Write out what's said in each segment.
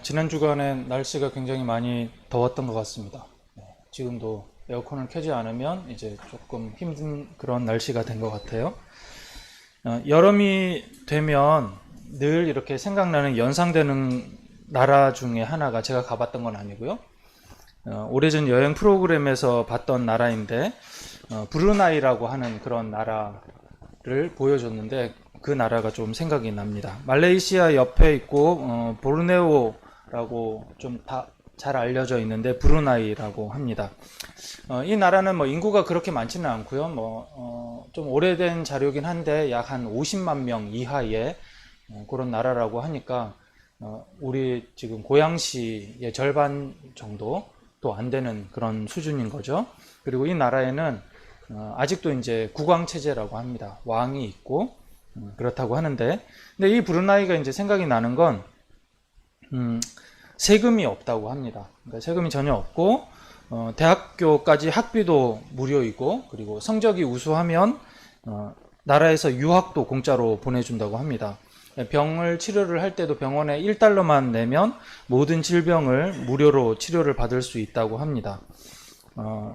지난 주간에 날씨가 굉장히 많이 더웠던 것 같습니다. 지금도 에어컨을 켜지 않으면 이제 조금 힘든 그런 날씨가 된 것 같아요. 여름이 되면 늘 이렇게 생각나는 연상되는 나라 중에 하나가 제가 가봤던 건 아니고요. 오래전 여행 프로그램에서 봤던 나라인데 브루나이라고 하는 그런 나라를 보여줬는데 그 나라가 좀 생각이 납니다. 말레이시아 옆에 있고 보르네오라고 좀 잘 알려져 있는데 브루나이라고 합니다. 이 나라는 뭐 인구가 그렇게 많지는 않고요. 좀 오래된 자료긴 한데 약 한 50만 명 이하의 그런 나라라고 하니까 우리 지금 고양시의 절반 정도도 안 되는 그런 수준인 거죠. 그리고 이 나라에는 아직도 이제 국왕 체제라고 합니다. 왕이 있고 그렇다고 하는데, 근데 이 브루나이가 이제 생각이 나는 건 세금이 없다고 합니다. 그러니까 세금이 전혀 없고 대학교까지 학비도 무료이고, 그리고 성적이 우수하면 나라에서 유학도 공짜로 보내준다고 합니다. 병을 치료를 할 때도 병원에 1달러만 내면 모든 질병을 무료로 치료를 받을 수 있다고 합니다.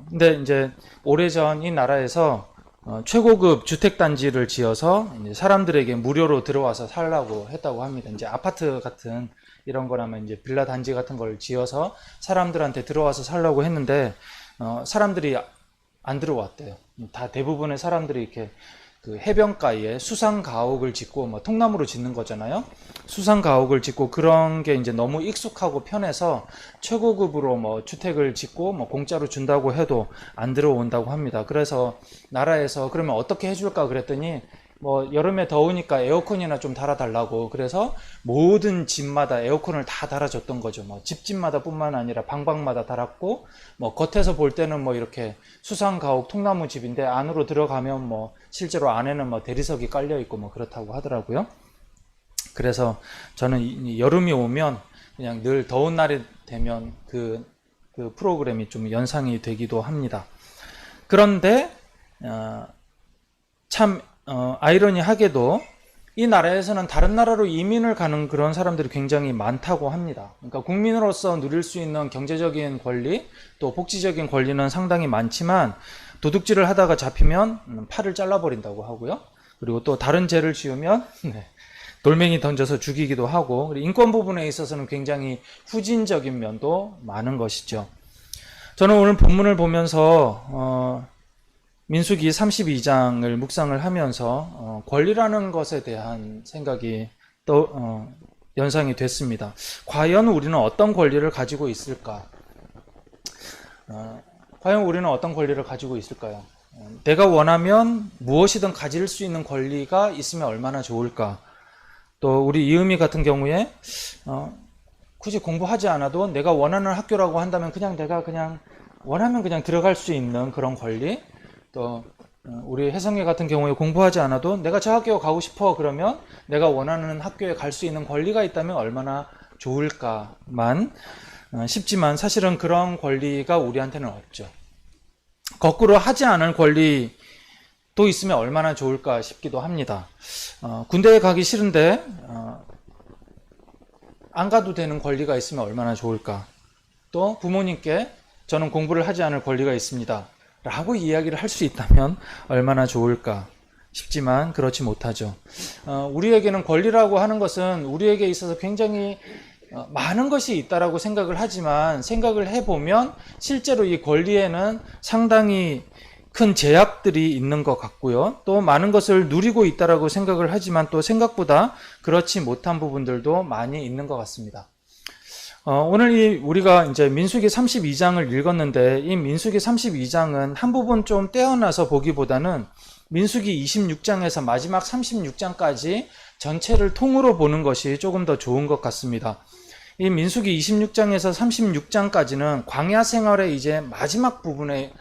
근데 이제 오래전 이 나라에서 최고급 주택단지를 지어서 이제 사람들에게 무료로 들어와서 살라고 했다고 합니다. 이제 아파트 같은 이런 거라면 이제 빌라 단지 같은 걸 지어서 사람들한테 들어와서 살라고 했는데 사람들이 안 들어왔대요. 다 대부분의 사람들이 이렇게 그 해변가에 수상 가옥을 짓고 뭐 통나무로 짓는 거잖아요. 수상 가옥을 짓고 그런 게 이제 너무 익숙하고 편해서 최고급으로 뭐 주택을 짓고 뭐 공짜로 준다고 해도 안 들어온다고 합니다. 그래서 나라에서 그러면 어떻게 해줄까 그랬더니 뭐 여름에 더우니까 에어컨이나 좀 달아달라고, 그래서 모든 집마다 에어컨을 다 달아줬던 거죠. 뭐 집집마다 뿐만 아니라 방방마다 달았고, 뭐 겉에서 볼 때는 뭐 이렇게 수상가옥 통나무 집인데 안으로 들어가면 뭐 실제로 안에는 뭐 대리석이 깔려 있고 뭐 그렇다고 하더라고요. 그래서 저는 여름이 오면 그냥 늘 더운 날이 되면 그 프로그램이 좀 연상이 되기도 합니다. 그런데 참 아이러니하게도 이 나라에서는 다른 나라로 이민을 가는 그런 사람들이 굉장히 많다고 합니다. 그러니까 국민으로서 누릴 수 있는 경제적인 권리, 또 복지적인 권리는 상당히 많지만 도둑질을 하다가 잡히면 팔을 잘라버린다고 하고요. 그리고 또 다른 죄를 지으면 돌멩이 던져서 죽이기도 하고, 인권 부분에 있어서는 굉장히 후진적인 면도 많은 것이죠. 저는 오늘 본문을 보면서 민수기 32장을 묵상을 하면서 권리라는 것에 대한 생각이 또 연상이 됐습니다. 과연 우리는 어떤 권리를 가지고 있을까? 과연 우리는 어떤 권리를 가지고 있을까요? 내가 원하면 무엇이든 가질 수 있는 권리가 있으면 얼마나 좋을까? 또 우리 이음이 같은 경우에 굳이 공부하지 않아도 내가 원하는 학교라고 한다면 내가 원하면 그냥 들어갈 수 있는 그런 권리. 또 우리 혜성이 같은 경우에 공부하지 않아도 내가 저 학교 가고 싶어 그러면 내가 원하는 학교에 갈 수 있는 권리가 있다면 얼마나 좋을까만 싶지만 사실은 그런 권리가 우리한테는 없죠. 거꾸로 하지 않을 권리도 있으면 얼마나 좋을까 싶기도 합니다. 군대에 가기 싫은데 안 가도 되는 권리가 있으면 얼마나 좋을까. 또 부모님께 저는 공부를 하지 않을 권리가 있습니다 라고 이야기를 할 수 있다면 얼마나 좋을까 싶지만 그렇지 못하죠. 우리에게는 권리라고 하는 것은 우리에게 있어서 굉장히 많은 것이 있다라고 생각을 하지만, 생각을 해보면 실제로 이 권리에는 상당히 큰 제약들이 있는 것 같고요. 또 많은 것을 누리고 있다라고 생각을 하지만 또 생각보다 그렇지 못한 부분들도 많이 있는 것 같습니다. 오늘 우리가 이제 민수기 32장을 읽었는데, 이 민수기 32장은 한 부분 좀 떼어놔서 보기보다는 민수기 26장에서 마지막 36장까지 전체를 통으로 보는 것이 조금 더 좋은 것 같습니다. 이 민수기 26장에서 36장까지는 광야 생활의 이제 마지막 부분을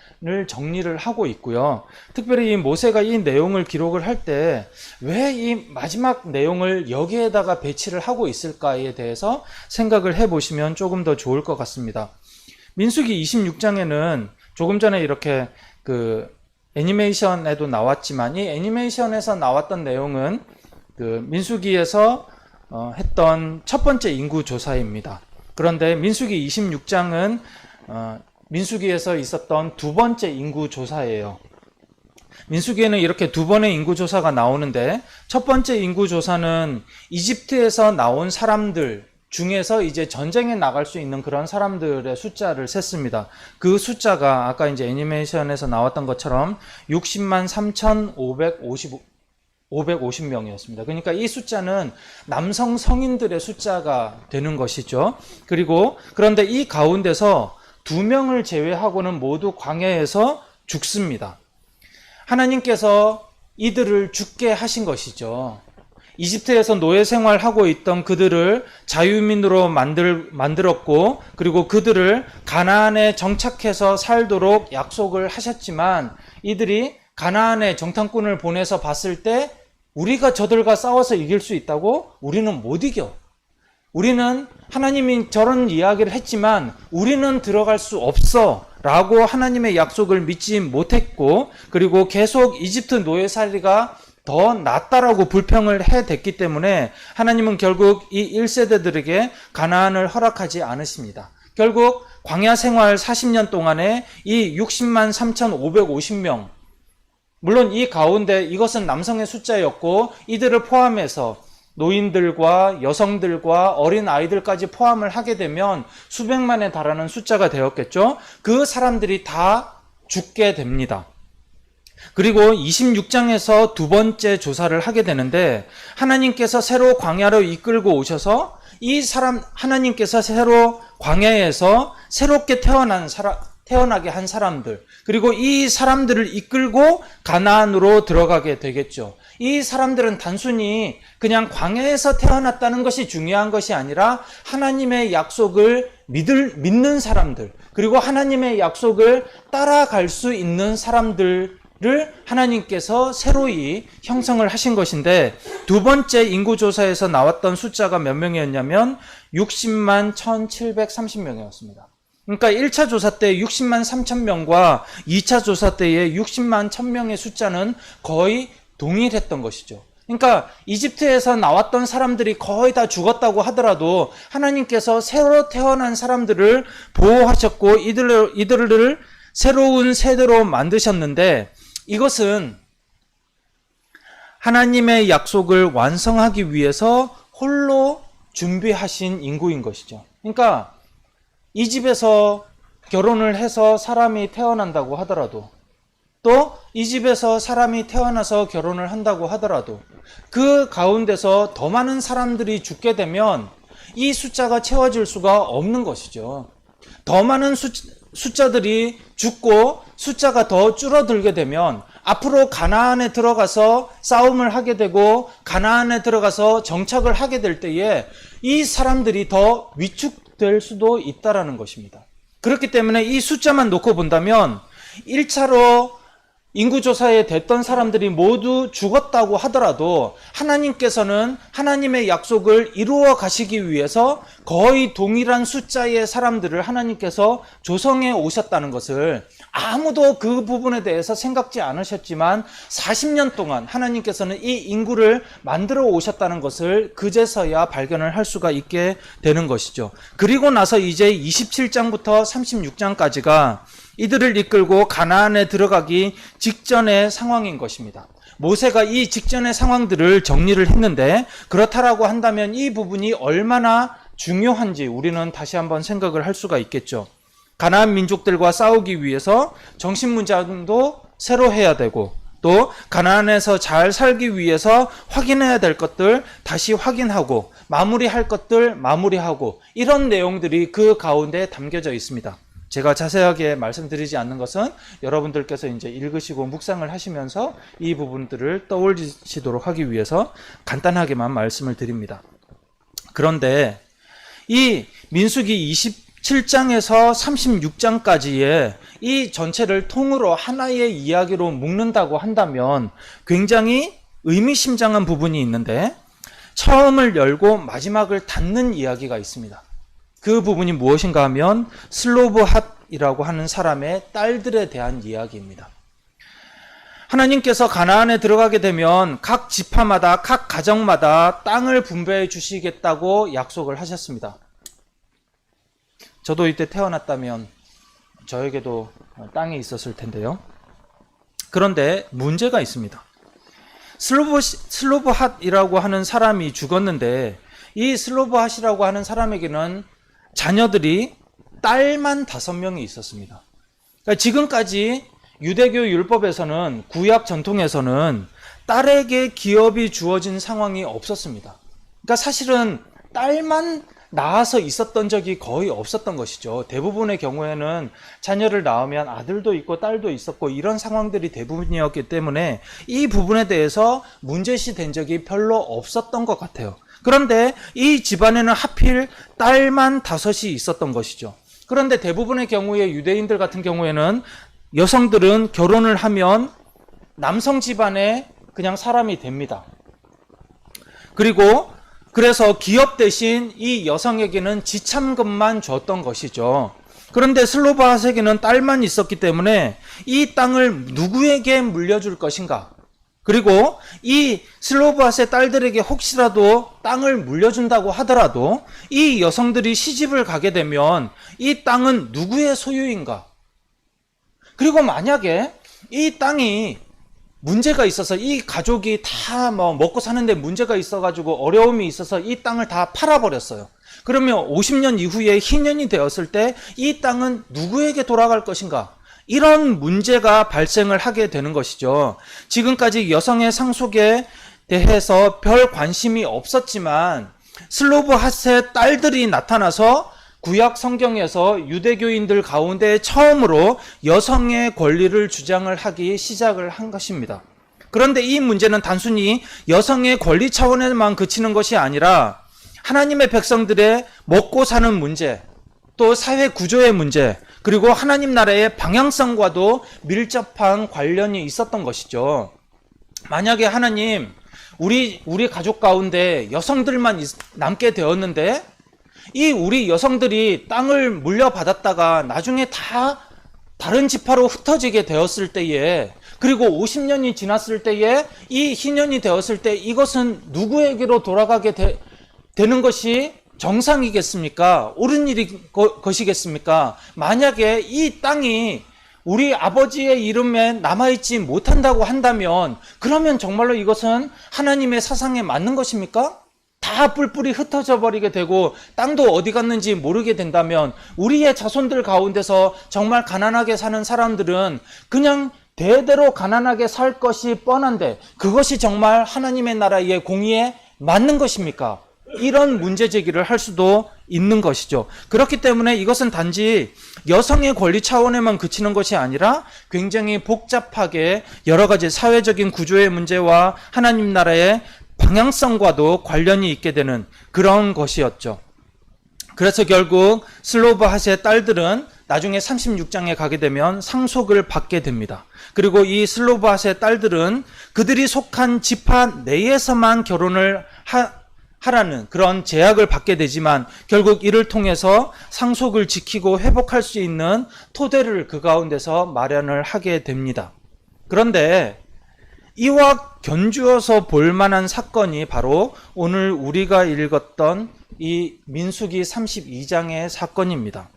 정리를 하고 있고요. 특별히 이 모세가 이 내용을 기록을 할 때 왜 이 마지막 내용을 여기에다가 배치를 하고 있을까에 대해서 생각을 해보시면 조금 더 좋을 것 같습니다. 민수기 26장에는 조금 전에 이렇게 그 애니메이션에도 나왔지만, 이 애니메이션에서 나왔던 내용은 그 민수기에서 했던 첫 번째 인구 조사입니다. 그런데 민수기 26장은 민수기에서 있었던 두 번째 인구 조사예요. 민수기에는 이렇게 두 번의 인구 조사가 나오는데, 첫 번째 인구 조사는 이집트에서 나온 사람들 중에서 이제 전쟁에 나갈 수 있는 그런 사람들의 숫자를 셌습니다. 그 숫자가 아까 이제 애니메이션에서 나왔던 것처럼 60만 3,550명이었습니다. 그러니까 이 숫자는 남성 성인들의 숫자가 되는 것이죠. 그런데 이 가운데서 2명을 제외하고는 모두 광야에서 죽습니다. 하나님께서 이들을 죽게 하신 것이죠. 이집트에서 노예 생활하고 있던 그들을 자유민으로 만들었고, 그리고 그들을 가나안에 정착해서 살도록 약속을 하셨지만, 이들이 가나안에 정탐꾼을 보내서 봤을 때 우리가 저들과 싸워서 이길 수 있다고? 우리는 못 이겨. 우리는 하나님이 저런 이야기를 했지만 우리는 들어갈 수 없어 라고 하나님의 약속을 믿지 못했고, 그리고 계속 이집트 노예살이가 더 낫다라고 불평을 해댔기 때문에 하나님은 결국 이 1세대들에게 가나안을 허락하지 않으십니다. 결국 광야 생활 40년 동안에 이 60만 3,550명, 물론 이 가운데 이것은 남성의 숫자였고 이들을 포함해서 노인들과 여성들과 어린 아이들까지 포함을 하게 되면 수백만에 달하는 숫자가 되었겠죠. 그 사람들이 다 죽게 됩니다. 그리고 26장에서 두 번째 조사를 하게 되는데, 하나님께서 새로 광야로 이끌고 오셔서 하나님께서 새로 광야에서 새롭게 태어나게 한 사람들, 그리고 이 사람들을 이끌고 가나안으로 들어가게 되겠죠. 이 사람들은 단순히 그냥 광야에서 태어났다는 것이 중요한 것이 아니라 하나님의 약속을 믿는 사람들, 그리고 하나님의 약속을 따라갈 수 있는 사람들을 하나님께서 새로이 형성을 하신 것인데, 두 번째 인구조사에서 나왔던 숫자가 몇 명이었냐면 60만 1730명이었습니다. 그러니까 1차 조사 때 60만 3천명과 2차 조사 때의 60만 1000명의 숫자는 거의 동일했던 것이죠. 그러니까 이집트에서 나왔던 사람들이 거의 다 죽었다고 하더라도 하나님께서 새로 태어난 사람들을 보호하셨고 이들을 새로운 세대로 만드셨는데, 이것은 하나님의 약속을 완성하기 위해서 홀로 준비하신 인구인 것이죠. 그러니까 이 집에서 결혼을 해서 사람이 태어난다고 하더라도, 또 이 집에서 사람이 태어나서 결혼을 한다고 하더라도 그 가운데서 더 많은 사람들이 죽게 되면 이 숫자가 채워질 수가 없는 것이죠. 더 많은 숫자들이 죽고 숫자가 더 줄어들게 되면 앞으로 가나안에 들어가서 싸움을 하게 되고 가나안에 들어가서 정착을 하게 될 때에 이 사람들이 더 위축될 수도 있다라는 것입니다. 그렇기 때문에 이 숫자만 놓고 본다면 1차로 인구조사에 됐던 사람들이 모두 죽었다고 하더라도 하나님께서는 하나님의 약속을 이루어 가시기 위해서 거의 동일한 숫자의 사람들을 하나님께서 조성해 오셨다는 것을 아무도 그 부분에 대해서 생각지 않으셨지만 40년 동안 하나님께서는 이 인구를 만들어 오셨다는 것을 그제서야 발견을 할 수가 있게 되는 것이죠. 그리고 나서 이제 27장부터 36장까지가 이들을 이끌고 가나안에 들어가기 직전의 상황인 것입니다. 모세가 이 직전의 상황들을 정리를 했는데, 그렇다라고 한다면 이 부분이 얼마나 중요한지 우리는 다시 한번 생각을 할 수가 있겠죠. 가나안 민족들과 싸우기 위해서 정신문장도 새로 해야 되고, 또 가나안에서 잘 살기 위해서 확인해야 될 것들 다시 확인하고, 마무리할 것들 마무리하고, 이런 내용들이 그 가운데 담겨져 있습니다. 제가 자세하게 말씀드리지 않는 것은 여러분들께서 이제 읽으시고 묵상을 하시면서 이 부분들을 떠올리시도록 하기 위해서 간단하게만 말씀을 드립니다. 그런데 이 민수기 27장에서 36장까지의 이 전체를 통으로 하나의 이야기로 묶는다고 한다면 굉장히 의미심장한 부분이 있는데, 처음을 열고 마지막을 닫는 이야기가 있습니다. 그 부분이 무엇인가 하면 슬로브핫이라고 하는 사람의 딸들에 대한 이야기입니다. 하나님께서 가나안에 들어가게 되면 각 지파마다, 각 가정마다 땅을 분배해 주시겠다고 약속을 하셨습니다. 저도 이때 태어났다면 저에게도 땅이 있었을 텐데요. 그런데 문제가 있습니다. 슬로브핫이라고 하는 사람이 죽었는데, 이 슬로브핫이라고 하는 사람에게는 자녀들이 딸만 5명이 있었습니다. 그러니까 지금까지 유대교 율법에서는, 구약 전통에서는 딸에게 기업이 주어진 상황이 없었습니다. 그러니까 사실은 딸만 낳아서 있었던 적이 거의 없었던 것이죠. 대부분의 경우에는 자녀를 낳으면 아들도 있고 딸도 있었고 이런 상황들이 대부분이었기 때문에 이 부분에 대해서 문제시 된 적이 별로 없었던 것 같아요. 그런데 이 집안에는 하필 딸만 5이 있었던 것이죠. 그런데 대부분의 경우에 유대인들 같은 경우에는 여성들은 결혼을 하면 남성 집안에 그냥 사람이 됩니다. 그래서 기업 대신 이 여성에게는 지참금만 줬던 것이죠. 그런데 슬로브핫에게는 딸만 있었기 때문에 이 땅을 누구에게 물려줄 것인가? 그리고 이 슬로브핫의 딸들에게 혹시라도 땅을 물려준다고 하더라도 이 여성들이 시집을 가게 되면 이 땅은 누구의 소유인가? 그리고 만약에 이 땅이 문제가 있어서 이 가족이 다 먹고 사는데 문제가 있어가지고 어려움이 있어서 이 땅을 다 팔아버렸어요. 그러면 50년 이후에 희년이 되었을 때 이 땅은 누구에게 돌아갈 것인가? 이런 문제가 발생을 하게 되는 것이죠. 지금까지 여성의 상속에 대해서 별 관심이 없었지만 슬로브핫의 딸들이 나타나서 구약 성경에서 유대교인들 가운데 처음으로 여성의 권리를 주장을 하기 시작을 한 것입니다. 그런데 이 문제는 단순히 여성의 권리 차원에만 그치는 것이 아니라 하나님의 백성들의 먹고 사는 문제, 또 사회 구조의 문제, 그리고 하나님 나라의 방향성과도 밀접한 관련이 있었던 것이죠. 만약에 하나님, 우리 가족 가운데 여성들만 남게 되었는데 이 우리 여성들이 땅을 물려받았다가 나중에 다 다른 지파로 흩어지게 되었을 때에, 그리고 50년이 지났을 때에 이 희년이 되었을 때 이것은 누구에게로 돌아가게 되는 것이 정상이겠습니까? 옳은 것이겠습니까? 만약에 이 땅이 우리 아버지의 이름에 남아있지 못한다고 한다면 그러면 정말로 이것은 하나님의 사상에 맞는 것입니까? 다 뿔뿔이 흩어져 버리게 되고 땅도 어디 갔는지 모르게 된다면 우리의 자손들 가운데서 정말 가난하게 사는 사람들은 그냥 대대로 가난하게 살 것이 뻔한데 그것이 정말 하나님의 나라의 공의에 맞는 것입니까? 이런 문제 제기를 할 수도 있는 것이죠. 그렇기 때문에 이것은 단지 여성의 권리 차원에만 그치는 것이 아니라 굉장히 복잡하게 여러 가지 사회적인 구조의 문제와 하나님 나라의 방향성과도 관련이 있게 되는 그런 것이었죠. 그래서 결국 슬로브핫의 딸들은 나중에 36장에 가게 되면 상속을 받게 됩니다. 그리고 이 슬로브핫의 딸들은 그들이 속한 지파 내에서만 결혼을 하라는 그런 제약을 받게 되지만 결국 이를 통해서 상속을 지키고 회복할 수 있는 토대를 그 가운데서 마련을 하게 됩니다. 그런데 이와 견주어서 볼 만한 사건이 바로 오늘 우리가 읽었던 이 민수기 32장의 사건입니다.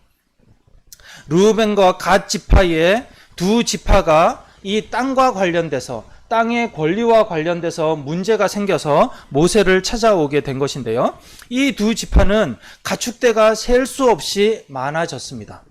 르우벤과 갓 지파의 두 지파가 이 땅과 관련돼서 땅의 권리와 관련돼서 문제가 생겨서 모세를 찾아오게 된 것인데요. 이 두 지파는 가축대가 셀 수 없이 많아졌습니다.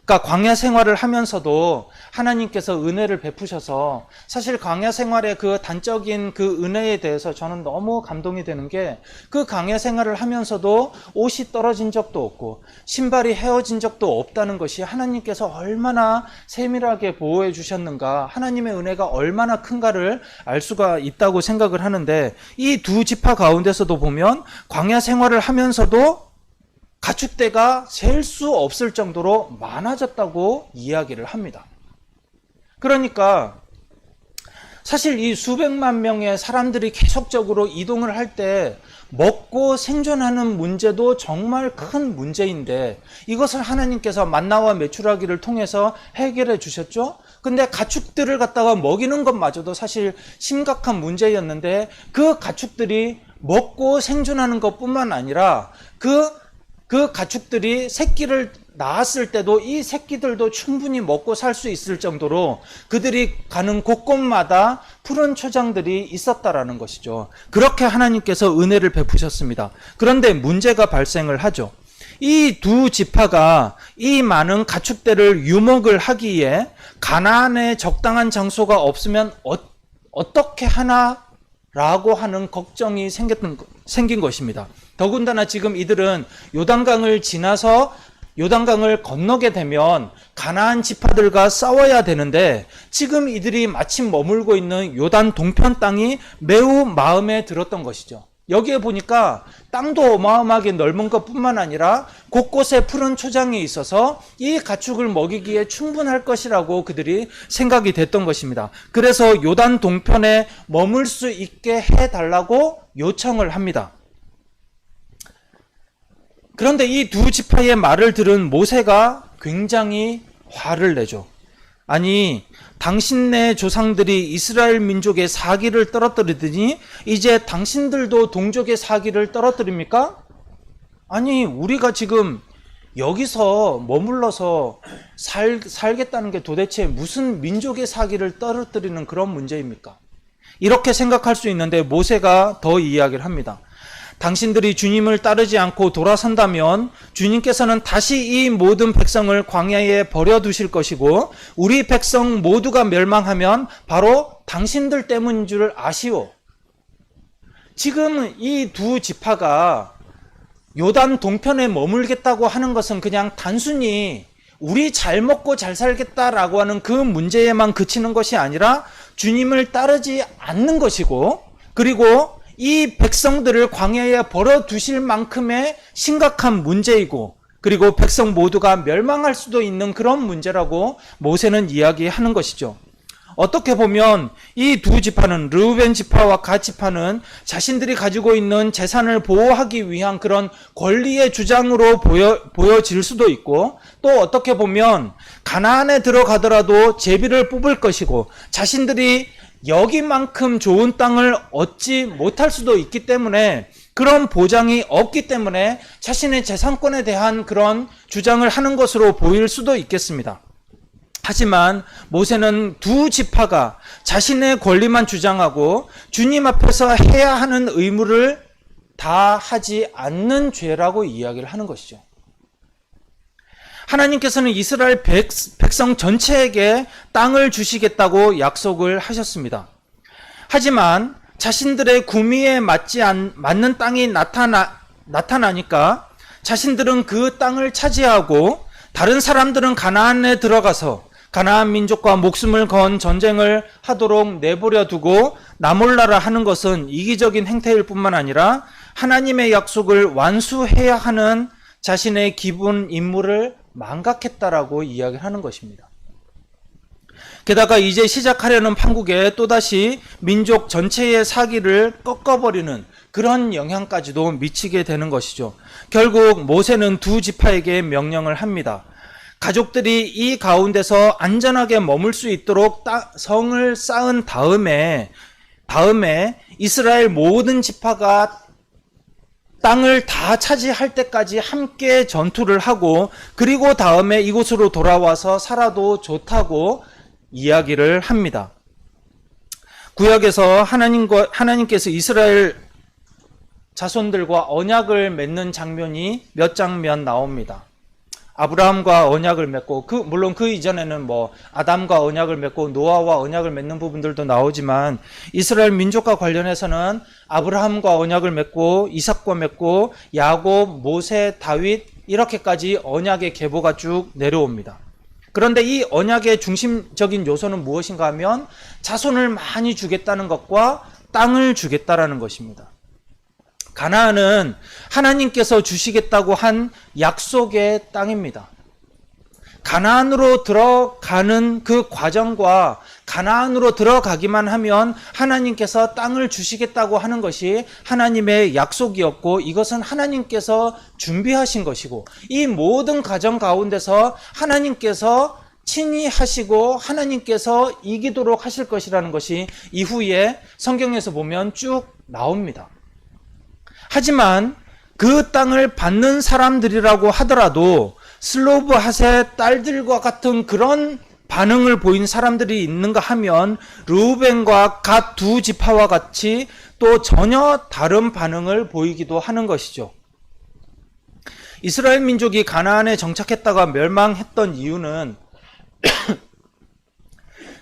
그러니까 광야 생활을 하면서도 하나님께서 은혜를 베푸셔서 사실 광야 생활의 그 단적인 그 은혜에 대해서 저는 너무 감동이 되는 게 그 광야 생활을 하면서도 옷이 떨어진 적도 없고 신발이 헤어진 적도 없다는 것이 하나님께서 얼마나 세밀하게 보호해 주셨는가, 하나님의 은혜가 얼마나 큰가를 알 수가 있다고 생각을 하는데 이 두 지파 가운데서도 보면 광야 생활을 하면서도 가축대가 셀 수 없을 정도로 많아졌다고 이야기를 합니다. 그러니까 사실 이 수백만 명의 사람들이 계속적으로 이동을 할 때 먹고 생존하는 문제도 정말 큰 문제인데 이것을 하나님께서 만나와 메추라기를 통해서 해결해 주셨죠. 근데 가축들을 갖다가 먹이는 것마저도 사실 심각한 문제였는데 그 가축들이 먹고 생존하는 것뿐만 아니라 그 가축들이 새끼를 낳았을 때도 이 새끼들도 충분히 먹고 살 수 있을 정도로 그들이 가는 곳곳마다 푸른 초장들이 있었다라는 것이죠. 그렇게 하나님께서 은혜를 베푸셨습니다. 그런데 문제가 발생을 하죠. 이 두 지파가 이 많은 가축들을 유목을 하기에 가나안에 적당한 장소가 없으면 어떻게 하나라고 하는 걱정이 생긴 것입니다. 더군다나 지금 이들은 요단강을 지나서 요단강을 건너게 되면 가나안 지파들과 싸워야 되는데 지금 이들이 마침 머물고 있는 요단 동편 땅이 매우 마음에 들었던 것이죠. 여기에 보니까 땅도 어마어마하게 넓은 것뿐만 아니라 곳곳에 푸른 초장이 있어서 이 가축을 먹이기에 충분할 것이라고 그들이 생각이 됐던 것입니다. 그래서 요단 동편에 머물 수 있게 해달라고 요청을 합니다. 그런데 이 두 지파의 말을 들은 모세가 굉장히 화를 내죠. 아니, 당신네 조상들이 이스라엘 민족의 사기를 떨어뜨리더니 이제 당신들도 동족의 사기를 떨어뜨립니까? 아니, 우리가 지금 여기서 머물러서 살겠다는 게 도대체 무슨 민족의 사기를 떨어뜨리는 그런 문제입니까? 이렇게 생각할 수 있는데 모세가 더 이야기를 합니다. 당신들이 주님을 따르지 않고 돌아선다면 주님께서는 다시 이 모든 백성을 광야에 버려두실 것이고 우리 백성 모두가 멸망하면 바로 당신들 때문인 줄 아시오. 지금 이 두 지파가 요단 동편에 머물겠다고 하는 것은 그냥 단순히 우리 잘 먹고 잘 살겠다라고 하는 그 문제에만 그치는 것이 아니라 주님을 따르지 않는 것이고 그리고 이 백성들을 광야에 버려두실 만큼의 심각한 문제이고 그리고 백성 모두가 멸망할 수도 있는 그런 문제라고 모세는 이야기하는 것이죠. 어떻게 보면 이 두 지파는 르우벤 지파와 갓 지파는 자신들이 가지고 있는 재산을 보호하기 위한 그런 권리의 주장으로 보여질 수도 있고 또 어떻게 보면 가나안에 들어가더라도 제비를 뽑을 것이고 자신들이 여기만큼 좋은 땅을 얻지 못할 수도 있기 때문에 그런 보장이 없기 때문에 자신의 재산권에 대한 그런 주장을 하는 것으로 보일 수도 있겠습니다. 하지만 모세는 두 지파가 자신의 권리만 주장하고 주님 앞에서 해야 하는 의무를 다 하지 않는 죄라고 이야기를 하는 것이죠. 하나님께서는 이스라엘 백성 전체에게 땅을 주시겠다고 약속을 하셨습니다. 하지만 자신들의 구미에 맞는 땅이 나타나니까 자신들은 그 땅을 차지하고 다른 사람들은 가나안에 들어가서 가나안 민족과 목숨을 건 전쟁을 하도록 내버려 두고 나몰라라 하는 것은 이기적인 행태일 뿐만 아니라 하나님의 약속을 완수해야 하는 자신의 기본 임무를 망각했다라고 이야기를 하는 것입니다. 게다가 이제 시작하려는 판국에 또다시 민족 전체의 사기를 꺾어버리는 그런 영향까지도 미치게 되는 것이죠. 결국 모세는 두 지파에게 명령을 합니다. 가족들이 이 가운데서 안전하게 머물 수 있도록 성을 쌓은 다음에 이스라엘 모든 지파가 땅을 다 차지할 때까지 함께 전투를 하고 그리고 다음에 이곳으로 돌아와서 살아도 좋다고 이야기를 합니다. 구약에서 하나님께서 이스라엘 자손들과 언약을 맺는 장면이 몇 장면 나옵니다. 아브라함과 언약을 맺고 물론 그 이전에는 아담과 언약을 맺고 노아와 언약을 맺는 부분들도 나오지만 이스라엘 민족과 관련해서는 아브라함과 언약을 맺고 이삭과 맺고 야곱, 모세, 다윗 이렇게까지 언약의 계보가 쭉 내려옵니다. 그런데 이 언약의 중심적인 요소는 무엇인가 하면 자손을 많이 주겠다는 것과 땅을 주겠다라는 것입니다. 가나안은 하나님께서 주시겠다고 한 약속의 땅입니다. 가나안으로 들어가는 그 과정과 가나안으로 들어가기만 하면 하나님께서 땅을 주시겠다고 하는 것이 하나님의 약속이었고 이것은 하나님께서 준비하신 것이고 이 모든 과정 가운데서 하나님께서 친히 하시고 하나님께서 이기도록 하실 것이라는 것이 이후에 성경에서 보면 쭉 나옵니다. 하지만 그 땅을 받는 사람들이라고 하더라도 슬로브핫의 딸들과 같은 그런 반응을 보인 사람들이 있는가 하면 르우벤과 갓 두 지파와 같이 또 전혀 다른 반응을 보이기도 하는 것이죠. 이스라엘 민족이 가나안에 정착했다가 멸망했던 이유는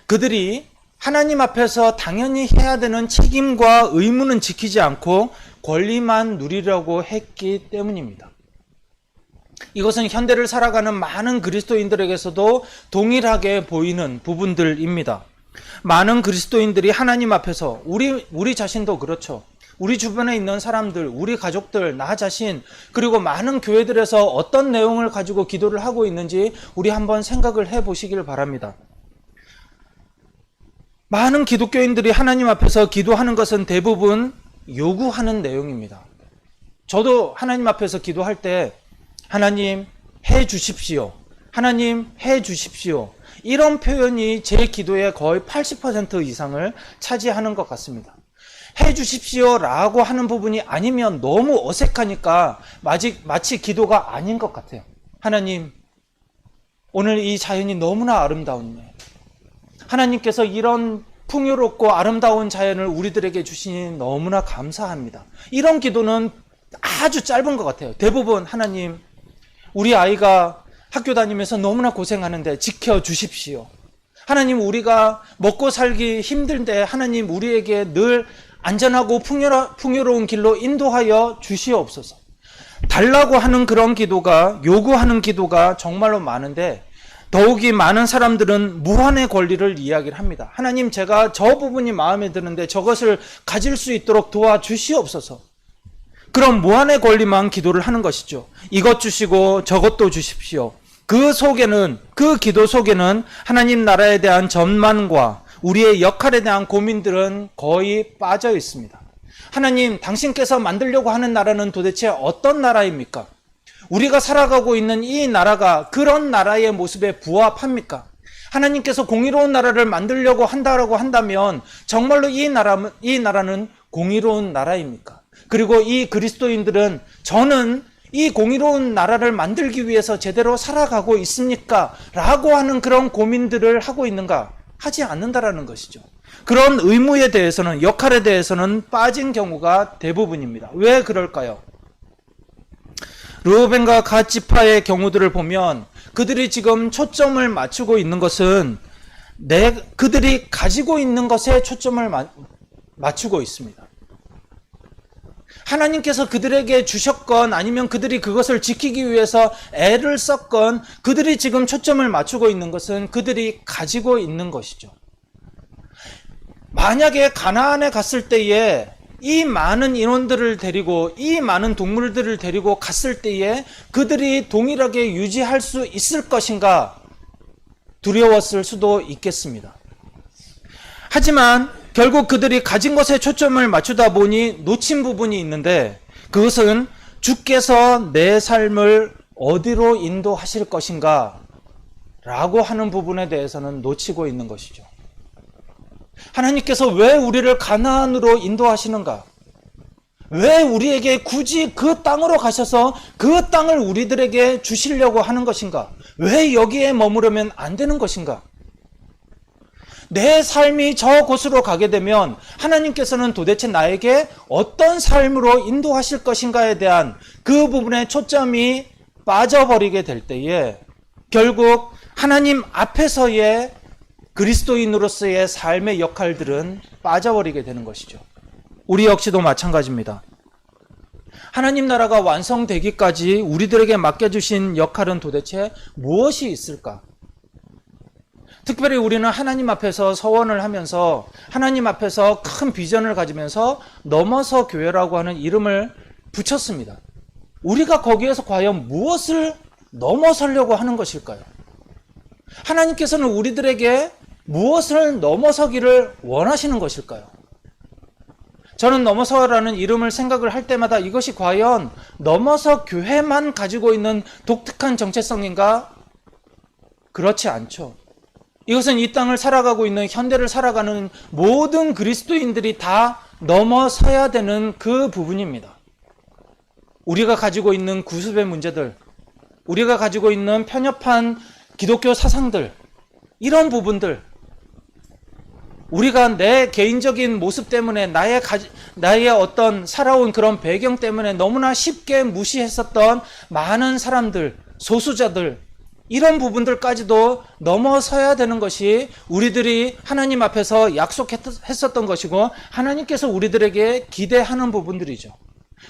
그들이 하나님 앞에서 당연히 해야 되는 책임과 의무는 지키지 않고 권리만 누리려고 했기 때문입니다. 이것은 현대를 살아가는 많은 그리스도인들에게서도 동일하게 보이는 부분들입니다. 많은 그리스도인들이 하나님 앞에서 우리 자신도 그렇죠. 우리 주변에 있는 사람들, 우리 가족들, 나 자신, 그리고 많은 교회들에서 어떤 내용을 가지고 기도를 하고 있는지 우리 한번 생각을 해보시길 바랍니다. 많은 기독교인들이 하나님 앞에서 기도하는 것은 대부분 요구하는 내용입니다. 저도 하나님 앞에서 기도할 때 하나님 해 주십시오. 하나님 해 주십시오. 이런 표현이 제 기도의 거의 80% 이상을 차지하는 것 같습니다. 해 주십시오라고 하는 부분이 아니면 너무 어색하니까 마치 기도가 아닌 것 같아요. 하나님, 오늘 이 자연이 너무나 아름다운데 하나님께서 이런 풍요롭고 아름다운 자연을 우리들에게 주시니 너무나 감사합니다. 이런 기도는 아주 짧은 것 같아요. 대부분 하나님, 우리 아이가 학교 다니면서 너무나 고생하는데 지켜주십시오. 하나님, 우리가 먹고 살기 힘든데 하나님 우리에게 늘 안전하고 풍요로운 길로 인도하여 주시옵소서. 달라고 하는 그런 기도가, 요구하는 기도가 정말로 많은데 더욱이 많은 사람들은 무한의 권리를 이야기를 합니다. 하나님, 제가 저 부분이 마음에 드는데 저것을 가질 수 있도록 도와주시옵소서. 그럼 무한의 권리만 기도를 하는 것이죠. 이것 주시고 저것도 주십시오. 그 기도 속에는 하나님 나라에 대한 전망과 우리의 역할에 대한 고민들은 거의 빠져 있습니다. 하나님, 당신께서 만들려고 하는 나라는 도대체 어떤 나라입니까? 우리가 살아가고 있는 이 나라가 그런 나라의 모습에 부합합니까? 하나님께서 공의로운 나라를 만들려고 한다면 정말로 이 나라는 공의로운 나라입니까? 그리고 이 그리스도인들은 저는 이 공의로운 나라를 만들기 위해서 제대로 살아가고 있습니까? 라고 하는 그런 고민들을 하고 있는가? 하지 않는다라는 것이죠. 그런 의무에 대해서는, 역할에 대해서는 빠진 경우가 대부분입니다. 왜 그럴까요? 르우벤과 갓 지파의 경우들을 보면 그들이 지금 초점을 맞추고 있는 것은 그들이 가지고 있는 것에 초점을 맞추고 있습니다. 하나님께서 그들에게 주셨건 아니면 그들이 그것을 지키기 위해서 애를 썼건 그들이 지금 초점을 맞추고 있는 것은 그들이 가지고 있는 것이죠. 만약에 가나안에 갔을 때에 이 많은 인원들을 데리고 이 많은 동물들을 데리고 갔을 때에 그들이 동일하게 유지할 수 있을 것인가 두려웠을 수도 있겠습니다. 하지만 결국 그들이 가진 것에 초점을 맞추다 보니 놓친 부분이 있는데 그것은 주께서 내 삶을 어디로 인도하실 것인가 라고 하는 부분에 대해서는 놓치고 있는 것이죠. 하나님께서 왜 우리를 가나안으로 인도하시는가? 왜 우리에게 굳이 그 땅으로 가셔서 그 땅을 우리들에게 주시려고 하는 것인가? 왜 여기에 머무르면 안 되는 것인가? 내 삶이 저곳으로 가게 되면 하나님께서는 도대체 나에게 어떤 삶으로 인도하실 것인가에 대한 그 부분에 초점이 빠져버리게 될 때에 결국 하나님 앞에서의 그리스도인으로서의 삶의 역할들은 빠져버리게 되는 것이죠. 우리 역시도 마찬가지입니다. 하나님 나라가 완성되기까지 우리들에게 맡겨주신 역할은 도대체 무엇이 있을까? 특별히 우리는 하나님 앞에서 서원을 하면서 하나님 앞에서 큰 비전을 가지면서 넘어서 교회라고 하는 이름을 붙였습니다. 우리가 거기에서 과연 무엇을 넘어서려고 하는 것일까요? 하나님께서는 우리들에게 무엇을 넘어서기를 원하시는 것일까요? 저는 넘어서라는 이름을 생각을 할 때마다 이것이 과연 넘어서 교회만 가지고 있는 독특한 정체성인가? 그렇지 않죠. 이것은 이 땅을 살아가고 있는, 현대를 살아가는 모든 그리스도인들이 다 넘어서야 되는 그 부분입니다. 우리가 가지고 있는 구습의 문제들, 우리가 가지고 있는 편협한 기독교 사상들, 이런 부분들, 우리가 내 개인적인 모습 때문에 나의 어떤 살아온 그런 배경 때문에 너무나 쉽게 무시했었던 많은 사람들, 소수자들, 이런 부분들까지도 넘어서야 되는 것이 우리들이 하나님 앞에서 약속했었던 것이고 하나님께서 우리들에게 기대하는 부분들이죠.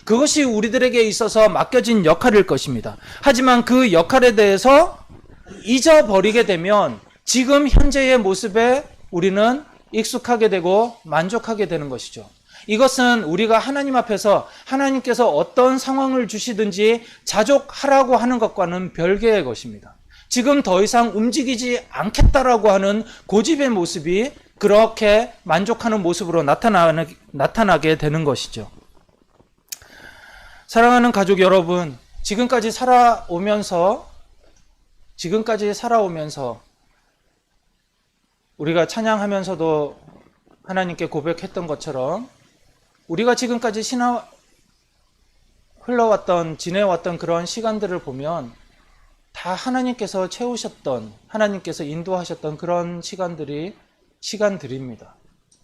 그것이 우리들에게 있어서 맡겨진 역할일 것입니다. 하지만 그 역할에 대해서 잊어버리게 되면 지금 현재의 모습에 우리는 익숙하게 되고 만족하게 되는 것이죠. 이것은 우리가 하나님 앞에서 하나님께서 어떤 상황을 주시든지 자족하라고 하는 것과는 별개의 것입니다. 지금 더 이상 움직이지 않겠다라고 하는 고집의 모습이 그렇게 만족하는 모습으로 나타나게 되는 것이죠. 사랑하는 가족 여러분, 지금까지 살아오면서 우리가 찬양하면서도 하나님께 고백했던 것처럼 우리가 지금까지 지내왔던 그런 시간들을 보면 다 하나님께서 채우셨던, 하나님께서 인도하셨던 그런 시간들입니다.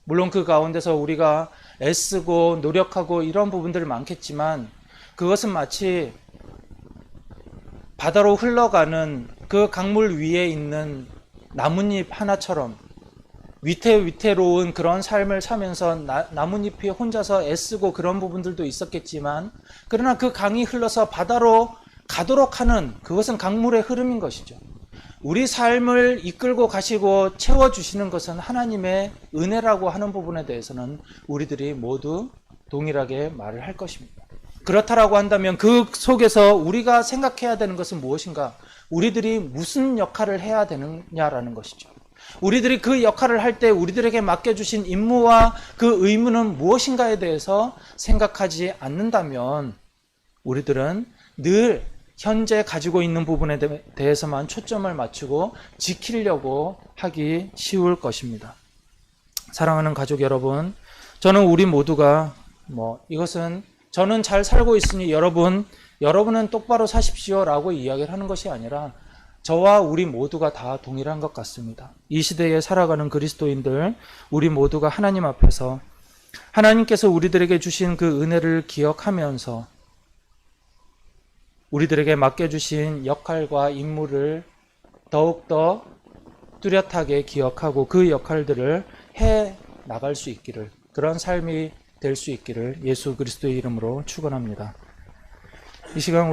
물론 그 가운데서 우리가 애쓰고 노력하고 이런 부분들이 많겠지만 그것은 마치 바다로 흘러가는 그 강물 위에 있는 나뭇잎 하나처럼 위태로운 그런 삶을 사면서 나뭇잎이 혼자서 애쓰고 그런 부분들도 있었겠지만, 그러나 그 강이 흘러서 바다로 가도록 하는, 그것은 강물의 흐름인 것이죠. 우리 삶을 이끌고 가시고 채워주시는 것은 하나님의 은혜라고 하는 부분에 대해서는 우리들이 모두 동일하게 말을 할 것입니다. 그렇다라고 한다면 그 속에서 우리가 생각해야 되는 것은 무엇인가? 우리들이 무슨 역할을 해야 되느냐라는 것이죠. 우리들이 그 역할을 할 때 우리들에게 맡겨주신 임무와 그 의무는 무엇인가에 대해서 생각하지 않는다면 우리들은 늘 현재 가지고 있는 부분에 대해서만 초점을 맞추고 지키려고 하기 쉬울 것입니다. 사랑하는 가족 여러분, 저는 우리 모두가 이것은 저는 잘 살고 있으니 여러분은 똑바로 사십시오 라고 이야기를 하는 것이 아니라 저와 우리 모두가 다 동일한 것 같습니다. 이 시대에 살아가는 그리스도인들, 우리 모두가 하나님 앞에서 하나님께서 우리들에게 주신 그 은혜를 기억하면서 우리들에게 맡겨주신 역할과 임무를 더욱더 뚜렷하게 기억하고 그 역할들을 해 나갈 수 있기를, 그런 삶이 될 수 있기를 예수 그리스도의 이름으로 축원합니다. 이 시간